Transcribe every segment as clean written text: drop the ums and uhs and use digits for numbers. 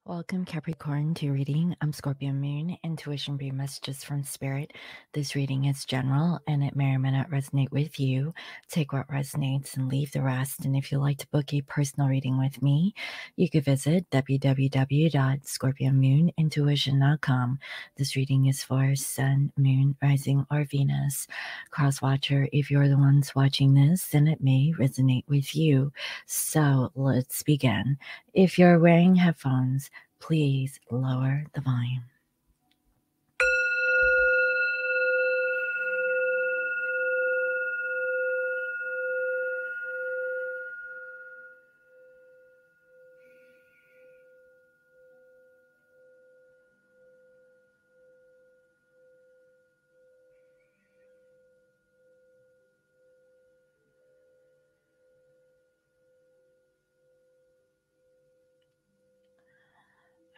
Welcome, Capricorn, to your reading. I'm Scorpio Moon. Intuition bring messages from Spirit. This reading is general and it may or may not resonate with you. Take what resonates and leave the rest. And if you'd like to book a personal reading with me, you could visit www.scorpiomoonintuition.com. This reading is for Sun, Moon, Rising, or Venus. Crosswatcher, if you're the ones watching this, then it may resonate with you. So let's begin. If you're wearing headphones, please lower the volume.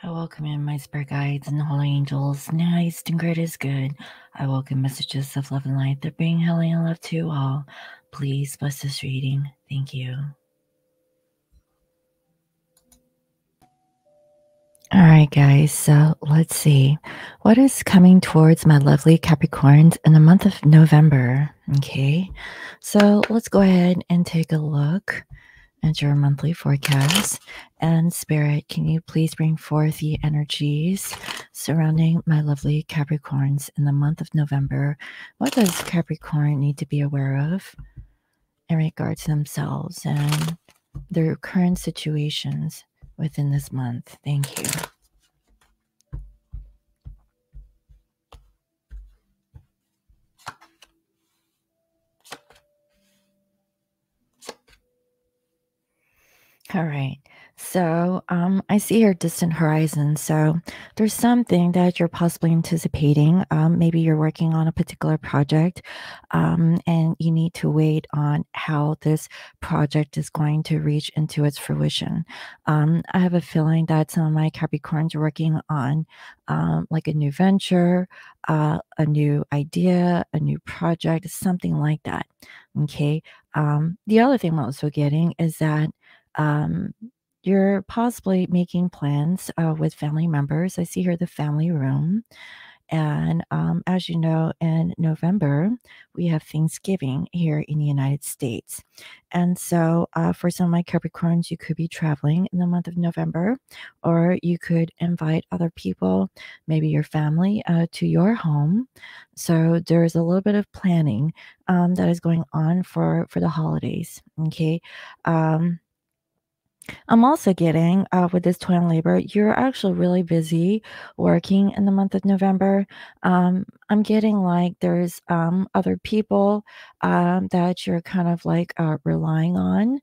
I welcome in my spirit guides and holy angels. Nice and great is good. I welcome messages of love and light that bring healing and love to all. Please bless this reading. Thank you. All right, guys, so let's see what is coming towards my lovely Capricorns in the month of November. Okay, so let's go ahead and take a look at your monthly forecast. And Spirit, can you please bring forth the energies surrounding my lovely Capricorns in the month of November? What does Capricorn need to be aware of in regards to themselves and their current situations within this month? Thank you. All right. So I see here distant horizon. So there's something that you're possibly anticipating. Maybe you're working on a particular project and you need to wait on how this project is going to reach into its fruition. I have a feeling that some of my Capricorns are working on like a new venture, a new idea, a new project, something like that. Okay. The other thing I'm also getting is that you're possibly making plans with family members. I see here the family room. And as you know, in November, we have Thanksgiving here in the United States. And so for some of my Capricorns, you could be traveling in the month of November, or you could invite other people, maybe your family, to your home. So there's a little bit of planning that is going on for the holidays. Okay. I'm also getting with this twin labor, you're actually really busy working in the month of November. I'm getting like there's other people that you're kind of like relying on.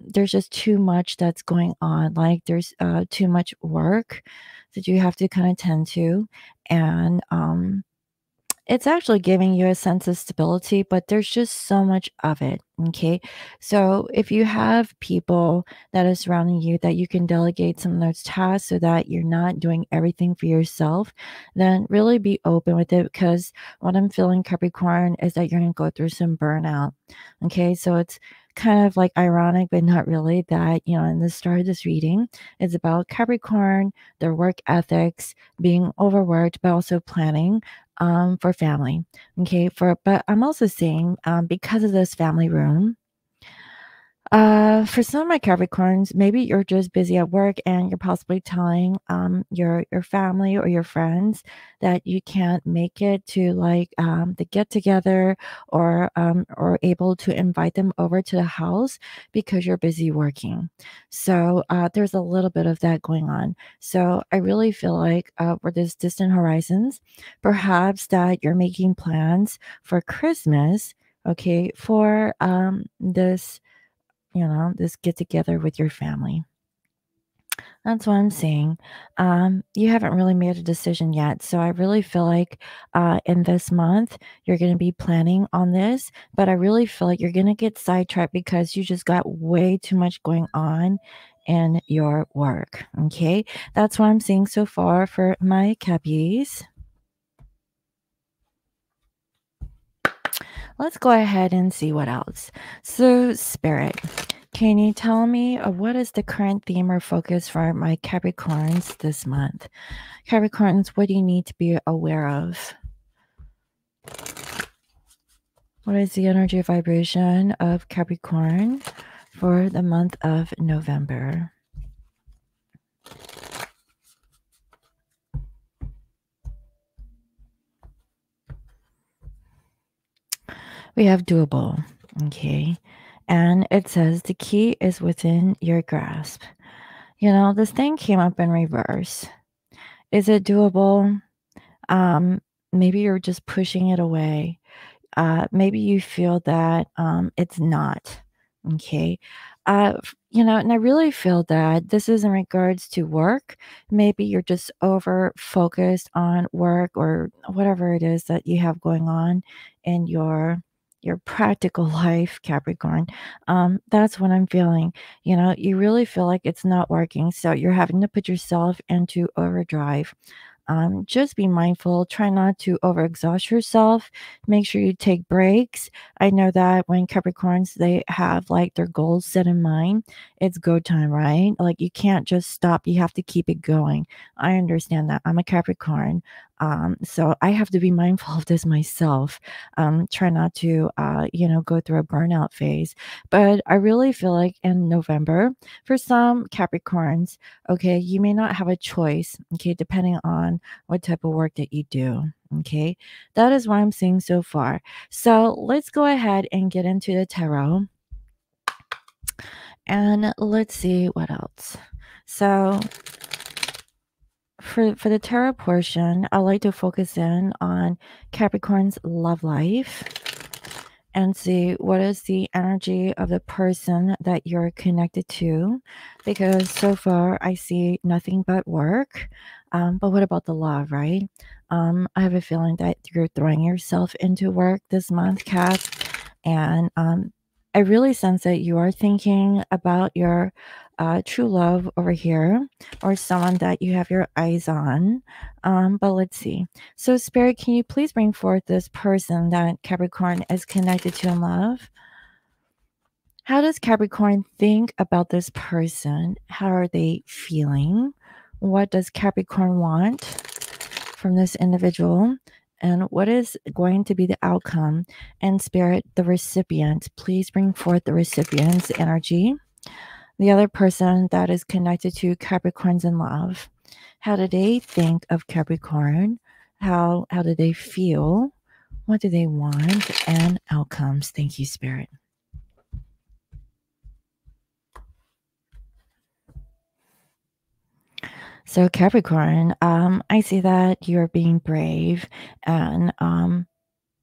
There's just too much that's going on. Like there's too much work that you have to kind of tend to. And it's actually giving you a sense of stability, but there's just so much of it. Okay. So if you have people that are surrounding you that you can delegate some of those tasks so that you're not doing everything for yourself, then really be open with it, because what I'm feeling, Capricorn, is that you're going to go through some burnout. Okay. So it's kind of like ironic, but not really, that, in the start of this reading, it's about Capricorn, their work ethics, being overworked, but also planning for family. Okay. But I'm also seeing, because of this family room, for some of my Capricorns, maybe you're just busy at work and you're possibly telling your family or your friends that you can't make it to like the get together, or able to invite them over to the house because you're busy working. So there's a little bit of that going on. So I really feel like with this distant horizons, perhaps that you're making plans for Christmas, okay, for this get together with your family. That's what I'm saying. You haven't really made a decision yet. So I really feel like in this month, you're going to be planning on this, but I really feel like you're going to get sidetracked because you just got way too much going on in your work. Okay. That's what I'm seeing so far for my cappies. Let's go ahead and see what else. So, Spirit, Can you tell me what is the current theme or focus for my Capricorns this month? Capricorns, what do you need to be aware of? What is the energy vibration of Capricorn for the month of November? We have doable, okay? And it says the key is within your grasp. This thing came up in reverse. Is it doable? Maybe you're just pushing it away. Maybe you feel that it's not. Okay. And I really feel that this is in regards to work. Maybe you're just over focused on work or whatever it is that you have going on in your practical life, Capricorn. That's what I'm feeling. You really feel like it's not working. So you're having to put yourself into overdrive. Just be mindful. Try not to overexhaust yourself. Make sure you take breaks. I know that when Capricorns, they have like their goals set in mind, it's go time, right? Like you can't just stop. You have to keep it going. I understand that. I'm a Capricorn. So I have to be mindful of this myself. Try not to, go through a burnout phase. But I really feel like in November, for some Capricorns, okay, you may not have a choice, okay, depending on what type of work that you do. Okay, that is what I'm seeing so far. So let's go ahead and get into the tarot and let's see what else. So for the tarot portion, I like to focus in on Capricorn's love life and see what is the energy of the person that you're connected to, because so far I see nothing but work. But what about the love, right? I have a feeling that you're throwing yourself into work this month, Cap, and I really sense that you are thinking about your true love over here, or someone that you have your eyes on. But let's see. So, Spirit, can you please bring forth this person that Capricorn is connected to in love? How does Capricorn think about this person? How are they feeling? What does Capricorn want from this individual? And what is going to be the outcome? And Spirit, the recipient, please bring forth the recipient's energy. The other person that is connected to Capricorns in love. How do they think of Capricorn? How do they feel? What do they want? And outcomes. Thank you, Spirit. So Capricorn, I see that you're being brave, and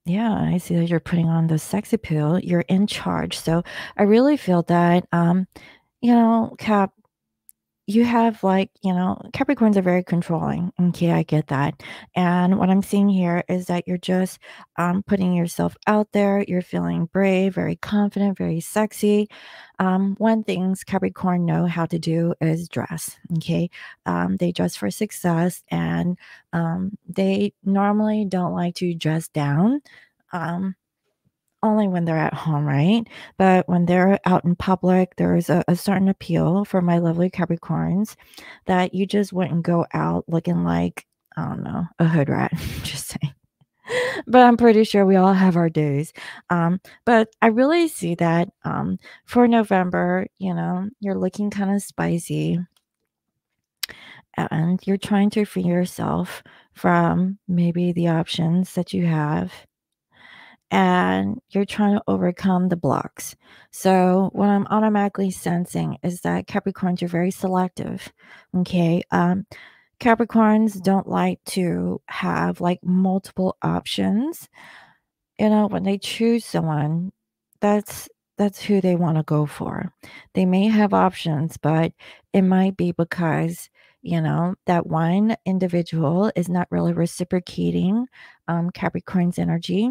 yeah, I see that you're putting on the sex appeal. You're in charge. So I really feel that Cap, you have like, Capricorns are very controlling. Okay, I get that. And what I'm seeing here is that you're just putting yourself out there. You're feeling brave, very confident, very sexy. One things Capricorn know how to do is dress. Okay, they dress for success, and they normally don't like to dress down. Only when they're at home, right? But when they're out in public, there's a certain appeal for my lovely Capricorns that you just wouldn't go out looking like, I don't know, a hood rat. Just saying. But I'm pretty sure we all have our days. But I really see that for November, you're looking kind of spicy and you're trying to free yourself from maybe the options that you have, and you're trying to overcome the blocks. So what I'm automatically sensing is that Capricorns are very selective. Okay. Capricorns don't like to have like multiple options. When they choose someone, that's that's who they want to go for. They may have options, but it might be because that one individual is not really reciprocating Capricorn's energy.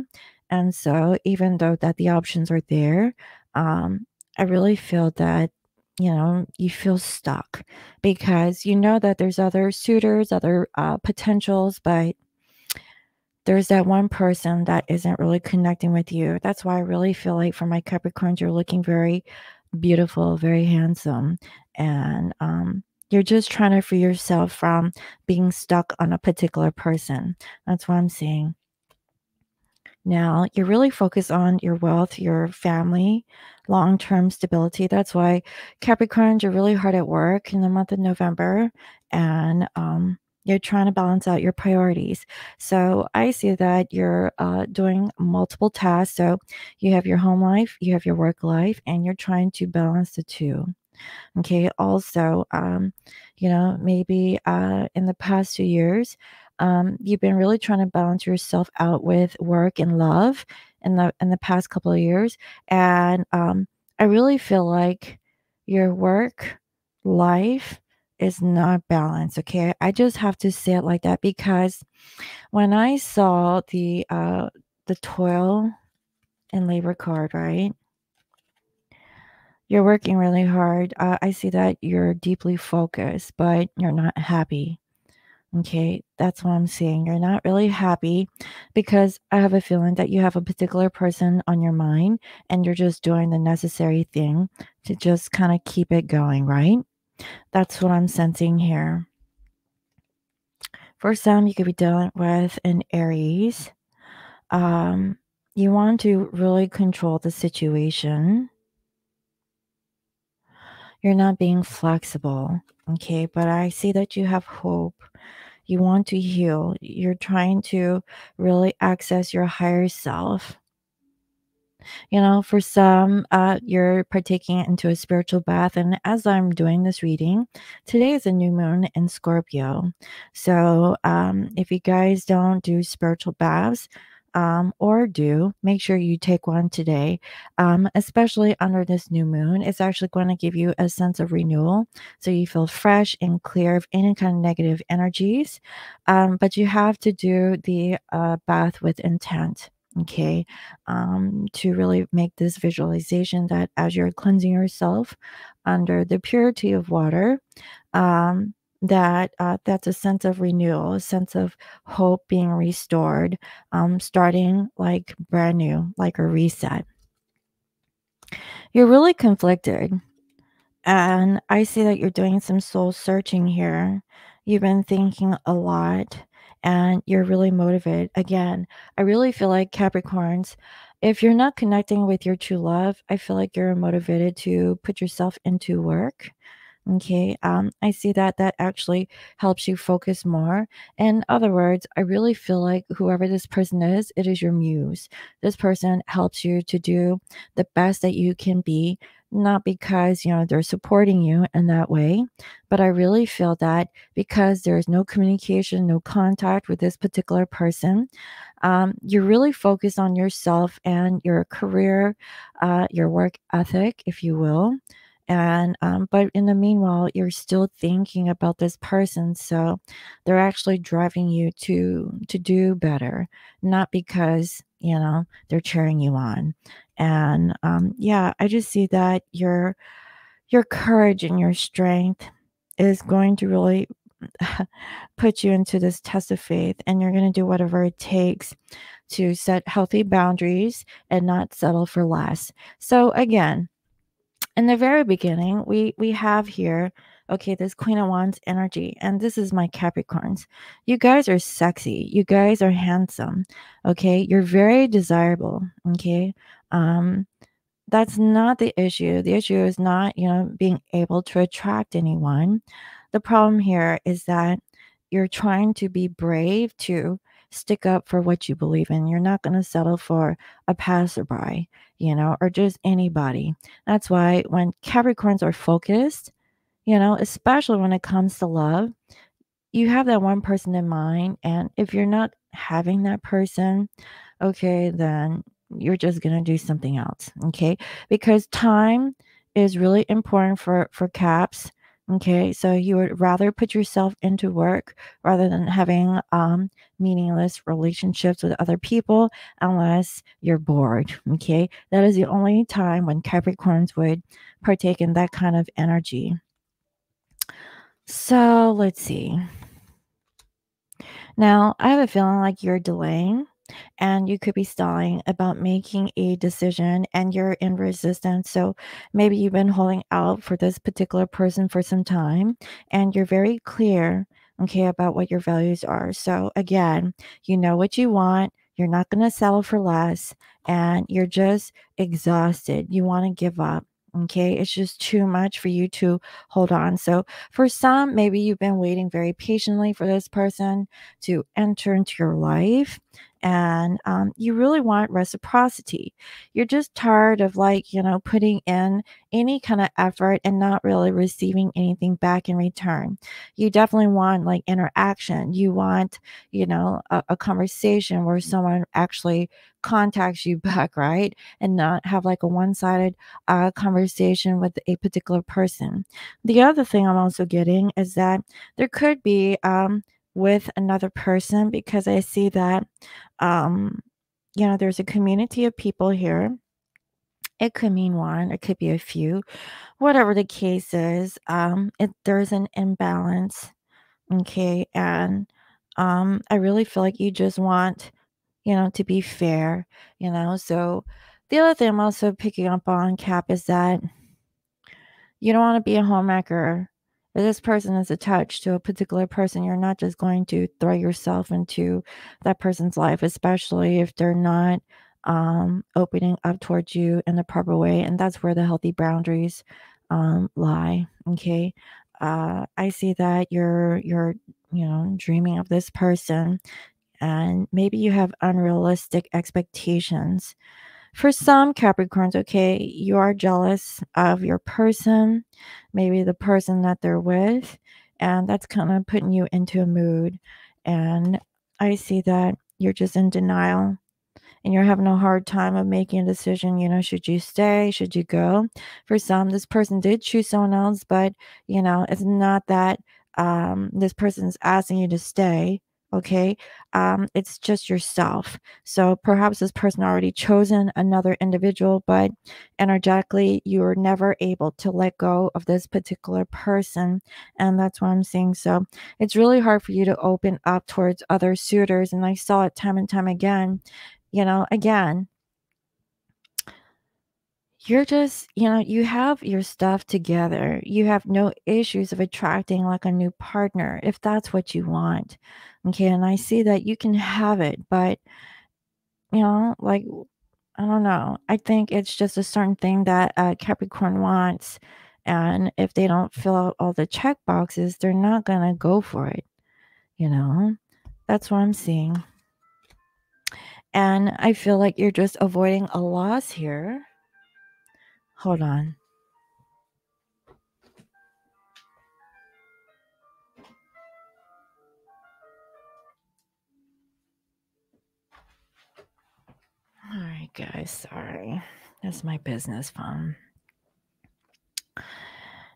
And so even though that the options are there, I really feel that you feel stuck because you know that there's other suitors, other potentials, but there's that one person that isn't really connecting with you. That's why I really feel like for my Capricorns, you're looking very beautiful, very handsome, and you're just trying to free yourself from being stuck on a particular person. That's what I'm seeing. Now, you're really focused on your wealth, your family, long-term stability. That's why Capricorns are really hard at work in the month of November, and you're trying to balance out your priorities. So I see that you're doing multiple tasks. So you have your home life, you have your work life, and you're trying to balance the two. Okay. Also, maybe in the past 2 years, you've been really trying to balance yourself out with work and love in the past couple of years, and I really feel like your work life is not balanced. Okay, I just have to say it like that because when I saw the toil and labor card, right? You're working really hard. I see that you're deeply focused, but you're not happy. Okay, that's what I'm seeing. You're not really happy because I have a feeling that you have a particular person on your mind and you're just doing the necessary thing to just kind of keep it going, right? That's what I'm sensing here. For some, you could be dealing with an Aries. Um, you want to really control the situation. You're not being flexible, okay? But I see that you have hope. You want to heal. You're trying to really access your higher self. For some, you're partaking into a spiritual bath. And as I'm doing this reading, today is a new moon in Scorpio. So if you guys don't do spiritual baths, or do, make sure you take one today, especially under this new moon. It's actually going to give you a sense of renewal. So you feel fresh and clear of any kind of negative energies. But you have to do the bath with intent. Okay, to really make this visualization that as you're cleansing yourself under the purity of water, that's a sense of renewal, a sense of hope being restored, starting like brand new, like a reset. You're really conflicted. And I see that you're doing some soul searching here. You've been thinking a lot and you're really motivated. Again, I really feel like Capricorns, if you're not connecting with your true love, I feel like you're motivated to put yourself into work. Okay. I see that that actually helps you focus more. In other words, I really feel like whoever this person is, it is your muse. This person helps you to do the best that you can be, not because, they're supporting you in that way, but I really feel that because there's no communication, no contact with this particular person, you're really focused on yourself and your career, your work ethic, if you will, and but in the meanwhile you're still thinking about this person, so they're actually driving you to do better, not because they're cheering you on. And yeah, I just see that your courage and your strength is going to really put you into this test of faith, and you're going to do whatever it takes to set healthy boundaries and not settle for less. So again, in the very beginning, we have here, okay, this Queen of Wands energy, and this is my Capricorns. You guys are sexy. You guys are handsome. Okay, you're very desirable. Okay, um, that's not the issue. The issue is not, being able to attract anyone. The problem here is that you're trying to be brave to stick up for what you believe in. You're not going to settle for a passerby, or just anybody. That's why when Capricorns are focused, especially when it comes to love, you have that one person in mind. And if you're not having that person, okay, then you're just going to do something else. Okay. Because time is really important for caps. Okay. So you would rather put yourself into work rather than having meaningless relationships with other people unless you're bored. Okay. That is the only time when Capricorns would partake in that kind of energy. So let's see. Now, I have a feeling like you're delaying. and you could be stalling about making a decision and you're in resistance. So maybe you've been holding out for this particular person for some time and you're very clear, okay, about what your values are. So again, you know what you want. You're not going to settle for less and you're just exhausted. You want to give up. Okay, it's just too much for you to hold on. So, for some, maybe you've been waiting very patiently for this person to enter into your life, and you really want reciprocity. You're just tired of, like, putting in any kind of effort and not really receiving anything back in return. You definitely want like interaction. You want, a conversation where someone actually contacts you back, right? And not have like a one-sided conversation with a particular person. The other thing I'm also getting is that there could be with another person, because I see that um, there's a community of people here. It could mean one, it could be a few, whatever the case is. There's an imbalance, okay, and I really feel like you just want, to be fair, So the other thing I'm also picking up on, Cap, is that you don't want to be a homewrecker. If this person is attached to a particular person, you're not just going to throw yourself into that person's life, especially if they're not opening up towards you in the proper way. And that's where the healthy boundaries lie. Okay. I see that you're dreaming of this person, and maybe you have unrealistic expectations. For some Capricorns, okay, you are jealous of your person, maybe the person that they're with, and that's kind of putting you into a mood. And I see that you're just in denial and you're having a hard time of making a decision, should you stay, should you go? For some, this person did choose someone else, but it's not that this person's asking you to stay. Okay, it's just yourself. So perhaps this person already chosen another individual, but energetically you were never able to let go of this particular person, and that's what I'm seeing. So it's really hard for you to open up towards other suitors, and I saw it time and time again. Again, you're just, you have your stuff together. You have no issues of attracting like a new partner if that's what you want. Okay. And I see that you can have it, but, like, I don't know. I think it's just a certain thing that Capricorn wants. And if they don't fill out all the check boxes, they're not going to go for it. You know, that's what I'm seeing. And I feel like you're just avoiding a loss here. Hold on. All right, guys, sorry. That's my business phone.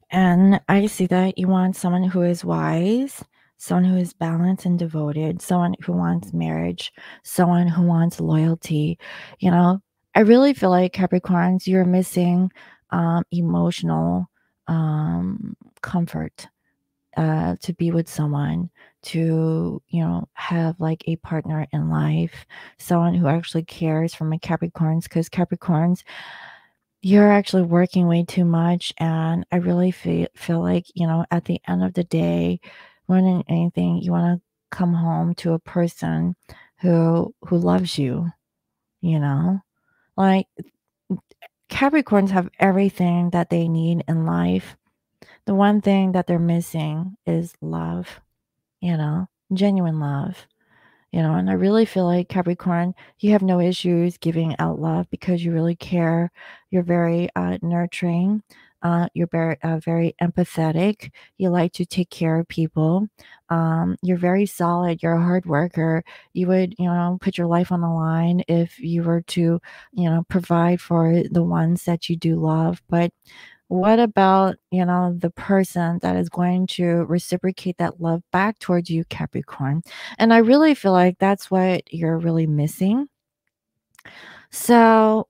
And I see that you want someone who is wise, someone who is balanced and devoted, someone who wants marriage, someone who wants loyalty. You know, I really feel like Capricorns, you're missing emotional comfort to be with someone, to, have like a partner in life, someone who actually cares for my Capricorns, because Capricorns, you're actually working way too much. And I really feel like, at the end of the day, more than anything, you want to come home to a person who loves you, you know? Like, Capricorns have everything that they need in life. The one thing that they're missing is love, genuine love. And I really feel like Capricorn, you have no issues giving out love because you really care. You're very nurturing. You're very empathetic. You like to take care of people. You're very solid. You're a hard worker. You would, put your life on the line if you were to, provide for the ones that you do love. But what about, the person that is going to reciprocate that love back towards you, Capricorn? And I really feel like that's what you're really missing. So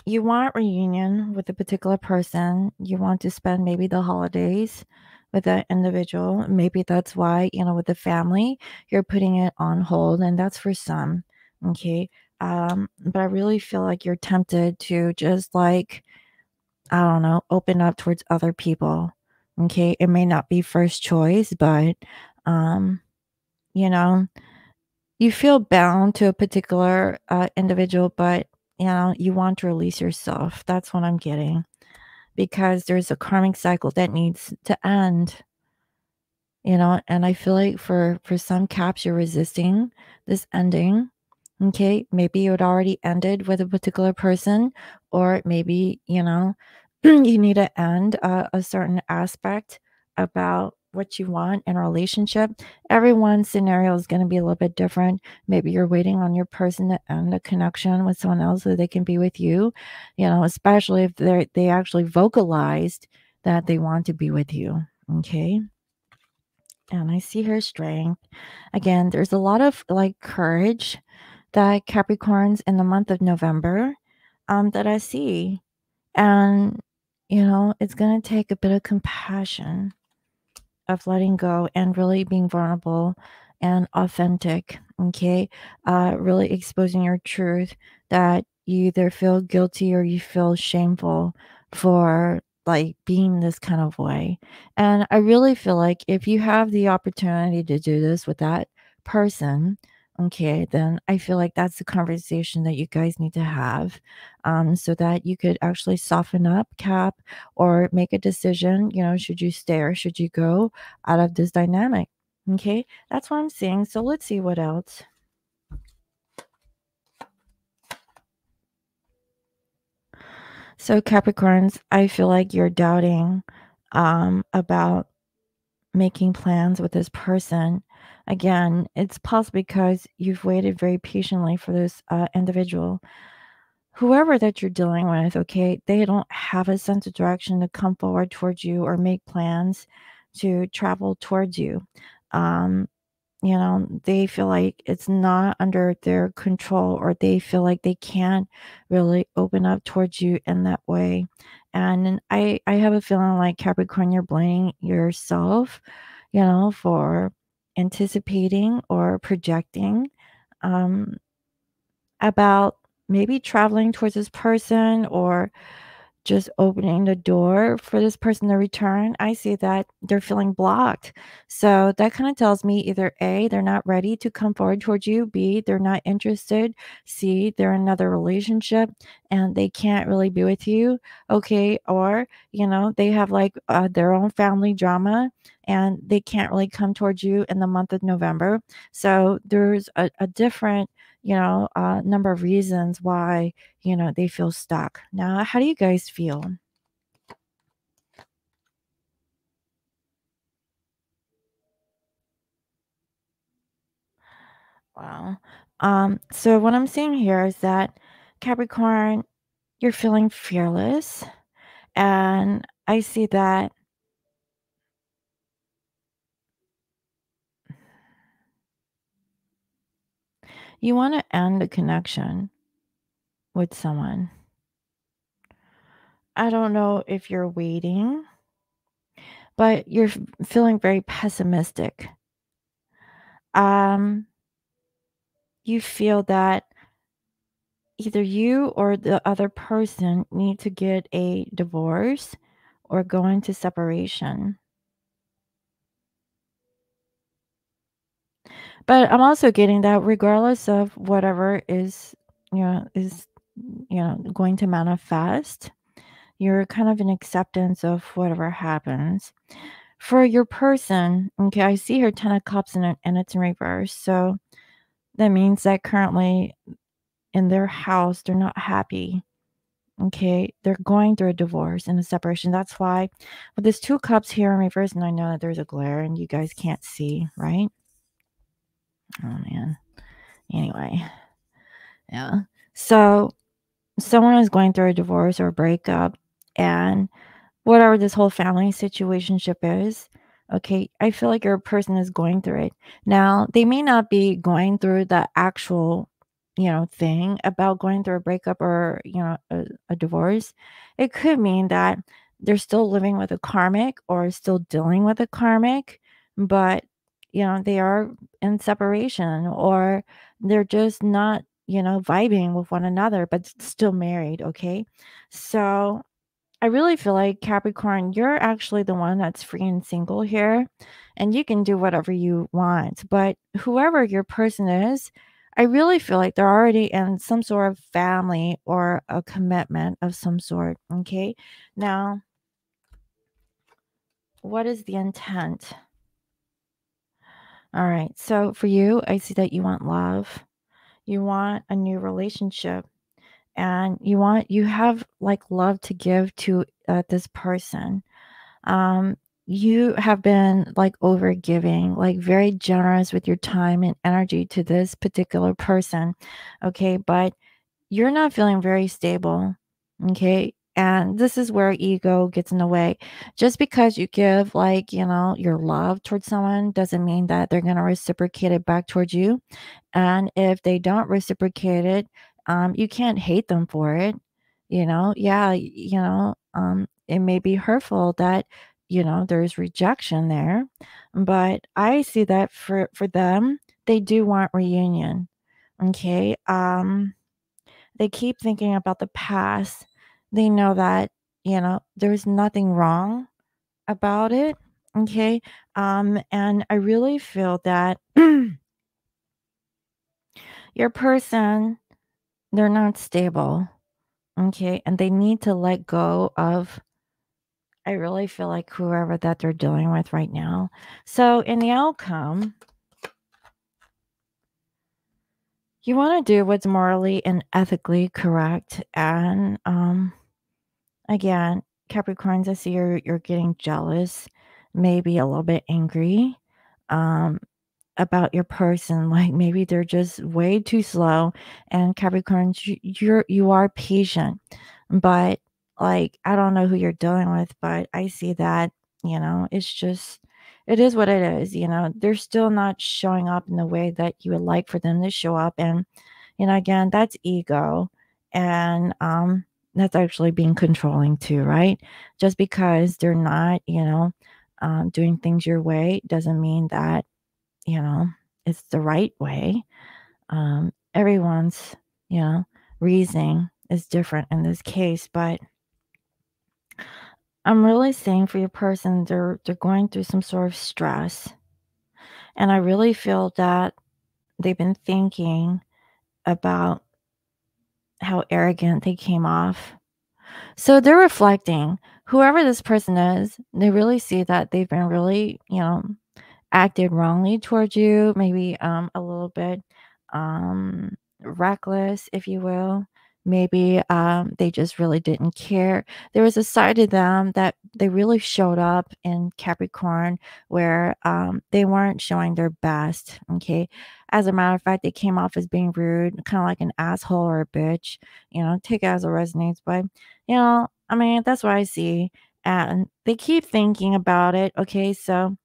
you want reunion with a particular person. You want to spend maybe the holidays with that individual. Maybe that's why, with the family, you're putting it on hold. And that's for some. Okay. But I really feel like you're tempted to just like, I don't know, open up towards other people. Okay. It may not be first choice, but, um, you know, you feel bound to a particular individual, but, you want to release yourself. That's what I'm getting because there's a karmic cycle that needs to end. And I feel like for some caps you're resisting this ending. Okay, maybe it already ended with a particular person, or maybe you need to end a certain aspect about what you want in a relationship. Everyone's scenario is going to be a little bit different. Maybe you're waiting on your person to end a connection with someone else so they can be with you, especially if they actually vocalized that they want to be with you. Okay, and I see her strength. Again, there's a lot of like courage that Capricorns in the month of November that I see. And, it's going to take a bit of compassion of letting go and really being vulnerable and authentic. Okay. Really exposing your truth that you either feel guilty or you feel shameful for like being this kind of way. And I really feel like if you have the opportunity to do this with that person, okay, then I feel like that's the conversation that you guys need to have, so that you could actually soften up, Cap, or make a decision, should you stay or should you go out of this dynamic. Okay, that's what I'm seeing. So let's see what else. So, Capricorns, I feel like you're doubting about making plans with this person. Again, it's possible because you've waited very patiently for this individual. Whoever that you're dealing with, okay, they don't have a sense of direction to come forward towards you or make plans to travel towards you. Um, they feel like it's not under their control, or they feel like they can't really open up towards you in that way. And I have a feeling like Capricorn, you're blaming yourself, for anticipating or projecting um, about maybe traveling towards this person or just opening the door for this person to return. I see that they're feeling blocked. So that kind of tells me either A, they're not ready to come forward towards you, B, they're not interested, C, they're in another relationship and they can't really be with you. Okay. Or, they have like their own family drama and they can't really come towards you in the month of November. So there's a different, number of reasons why they feel stuck. Now, how do you guys feel? Wow. So what I'm seeing here is that Capricorn, you're feeling fearless. And I see that you want to end a connection with someone. I don't know if you're waiting, but you're feeling very pessimistic. Um, you feel that either you or the other person need to get a divorce or go into separation. But I'm also getting that regardless of whatever is going to manifest, you're kind of in acceptance of whatever happens. For your person, okay, I see her 10 of cups and it's in reverse. So that means that currently in their house, they're not happy. Okay, they're going through a divorce and a separation. That's why with this 2 cups here in reverse, and I know that there's a glare and you guys can't see, right? Oh man. Anyway, yeah. So someone is going through a divorce or a breakup, and whatever this whole family situationship is, okay, I feel like your person is going through it. Now, they may not be going through the actual, thing about going through a breakup or, a divorce. It could mean that they're still living with a karmic or still dealing with a karmic, but, they are in separation or they're just not vibing with one another, but still married, okay? So I really feel like Capricorn, you're actually the one that's free and single here, and you can do whatever you want. But whoever your person is, I really feel like they're already in some sort of family or a commitment of some sort. Okay. Now, what is the intent? All right. So for you, I see that you want love, you want a new relationship, and you have like love to give to this person. um you have been like over giving, like very generous with your time and energy to this particular person, okay, but you're not feeling very stable, okay, and this is where ego gets in the way. Just because you give, like, your love towards someone doesn't mean that they're going to reciprocate it back towards you. And if they don't reciprocate it, you can't hate them for it. Yeah, it may be hurtful that, there's rejection there. But I see that for them, they do want reunion. Okay. They keep thinking about the past. They know that, there's nothing wrong about it. Okay. And I really feel that your person, they're not stable. Okay. And they need to let go of, I really feel like, whoever that they're dealing with right now. So in the outcome, you want to do what's morally and ethically correct. And again, Capricorns, I see you're getting jealous, maybe a little bit angry. Um, about your person, like maybe they're just way too slow. And Capricorns, you are patient, but like, I don't know who you're dealing with, but I see that, it's just, it is what it is. They're still not showing up in the way that you would like for them to show up. And again, that's ego. And that's actually being controlling too, right? Just because they're not, doing things your way doesn't mean that, you know, it's the right way. Everyone's, you know, reasoning is different in this case, but I'm really saying for your person, they're going through some sort of stress. And I really feel that they've been thinking about how arrogant they came off. So they're reflecting. Whoever this person is, they really see that they've been really, acted wrongly towards you, maybe a little bit reckless, if you will. Maybe they just really didn't care. There was a side of them that they really showed up in Capricorn where they weren't showing their best. Okay. As a matter of fact, they came off as being rude, kind of like an asshole or a bitch. Take it as it resonates. But, I mean, that's what I see. And they keep thinking about it. Okay. So,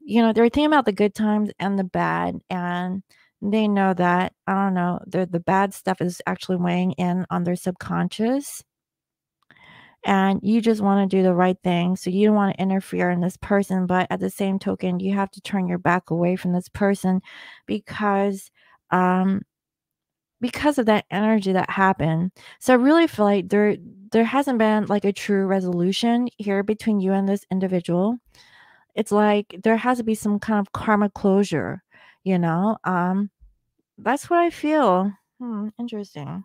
they're thinking about the good times and the bad, and they know that, I don't know, the bad stuff is actually weighing in on their subconscious, and you just want to do the right thing. So you don't want to interfere in this person, but at the same token, you have to turn your back away from this person because um because of that energy that happened. So I really feel like there hasn't been like a true resolution here between you and this individual. It's like there has to be some kind of karma closure, you know? That's what I feel. Interesting.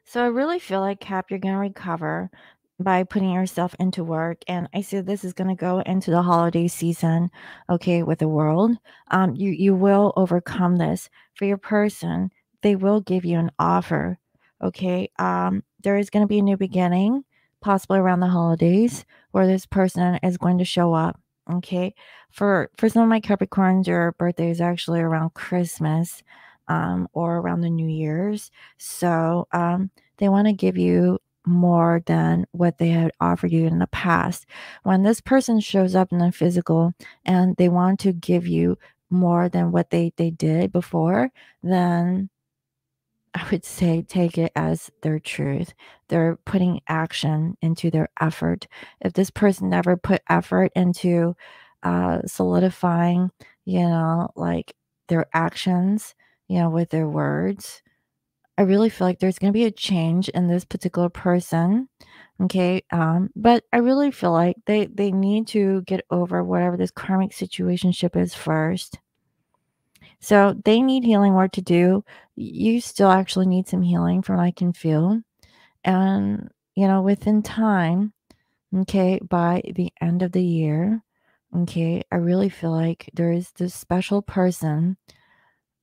So I really feel like, Cap, you're gonna recover by putting yourself into work. And I see this is gonna go into the holiday season, okay, with the world. You will overcome this. For your person, they will give you an offer. Okay. There is gonna be a new beginning, possibly around the holidays, where this person is going to show up. Okay. For some of my Capricorns, your birthday is actually around Christmas, or around the New Year's. So they want to give you more than what they had offered you in the past. When this person shows up in the physical and they want to give you more than what they did before, then I would say take it as their truth. They're putting action into their effort. If this person never put effort into solidifying, like their actions, with their words. I really feel like there's going to be a change in this particular person. Okay. But I really feel like they need to get over whatever this karmic situationship is first. So they need healing work to do. You still actually need some healing from what I can feel. And, within time, okay, by the end of the year, okay, I really feel like there is this special person.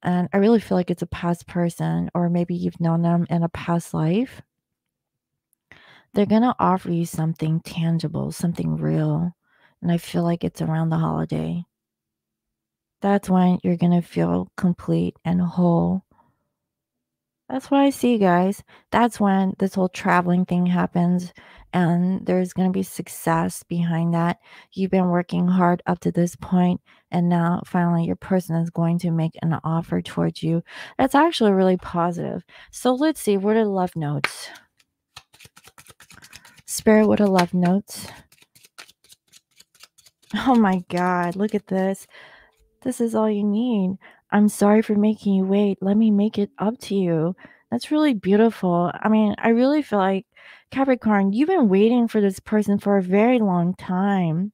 And I really feel like it's a past person, or maybe you've known them in a past life. They're going to offer you something tangible, something real. And I feel like it's around the holiday. That's when you're going to feel complete and whole. That's what I see, guys. That's when this whole traveling thing happens, and there's going to be success behind that. You've been working hard up to this point, and now finally your person is going to make an offer towards you. That's actually really positive. So let's see, what are the love notes? Spirit, what are love notes? Oh my God, look at this. This is all you need. I'm sorry for making you wait. Let me make it up to you. That's really beautiful. I mean, I really feel like, Capricorn, you've been waiting for this person for a very long time.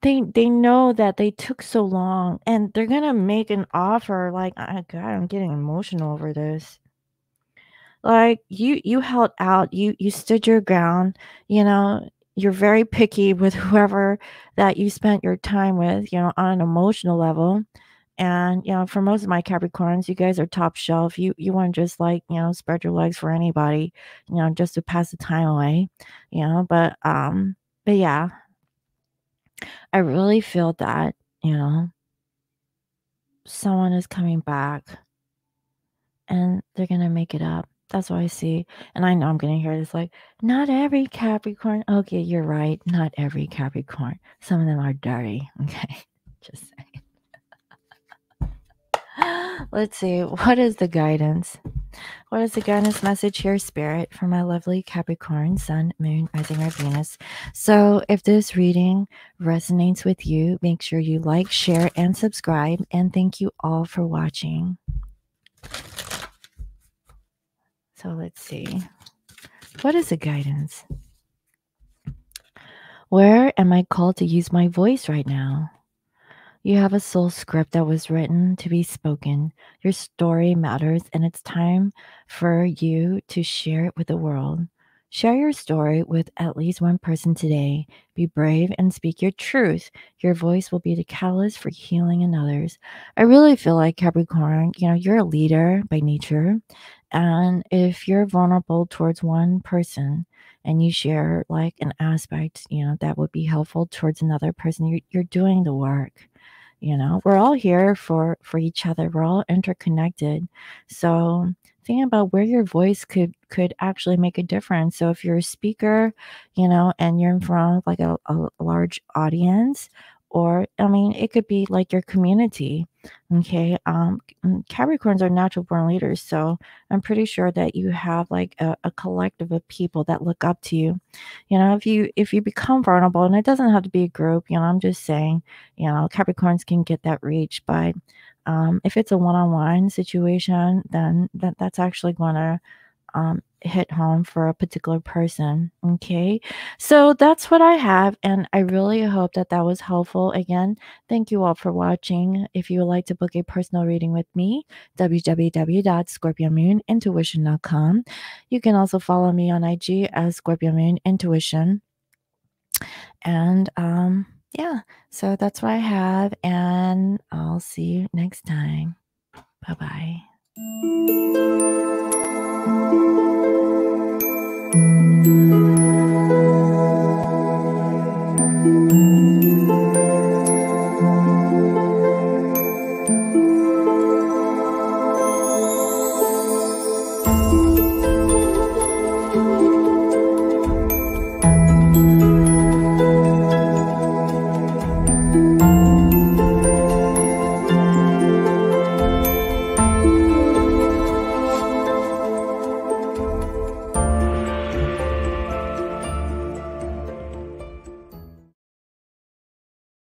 They know that they took so long, and they're gonna make an offer. Like, God, I'm getting emotional over this. Like, you held out, you stood your ground, you're very picky with whoever that you spent your time with, on an emotional level. And, for most of my Capricorns, you guys are top shelf. You want to just, like, spread your legs for anybody, just to pass the time away, but yeah, I really feel that, someone is coming back, and they're gonna make it up. That's what I see. And I know I'm gonna hear this, like, not every Capricorn. Okay, you're right. Not every Capricorn. Some of them are dirty. Okay. Just saying. Let's see. What is the guidance? What is the guidance message here, Spirit, for my lovely Capricorn, Sun, Moon, Rising, or Venus? So if this reading resonates with you, make sure you like, share, and subscribe. And thank you all for watching. So let's see. What is the guidance? Where am I called to use my voice right now? You have a soul script that was written to be spoken. Your story matters, and it's time for you to share it with the world. Share your story with at least one person today. Be brave and speak your truth. Your voice will be the catalyst for healing in others. I really feel like, Capricorn, you're a leader by nature. And if you're vulnerable towards one person and you share like an aspect, that would be helpful towards another person, you're doing the work. We're all here for each other. We're all interconnected. So think about where your voice could actually make a difference. So if you're a speaker, and you're in front of like a large audience, or I mean, it could be like your community. Okay. Capricorns are natural born leaders. So I'm pretty sure that you have like a collective of people that look up to you. If you become vulnerable, and it doesn't have to be a group, I'm just saying, Capricorns can get that reach. But if it's a one-on-one situation, then that's actually going to hit home for a particular person. Okay. So that's what I have. And I really hope that that was helpful. Again, thank you all for watching. If you would like to book a personal reading with me, www.scorpiomoonintuition.com. You can also follow me on IG as Scorpio Moon Intuition. And yeah, so that's what I have. And I'll see you next time. Bye bye.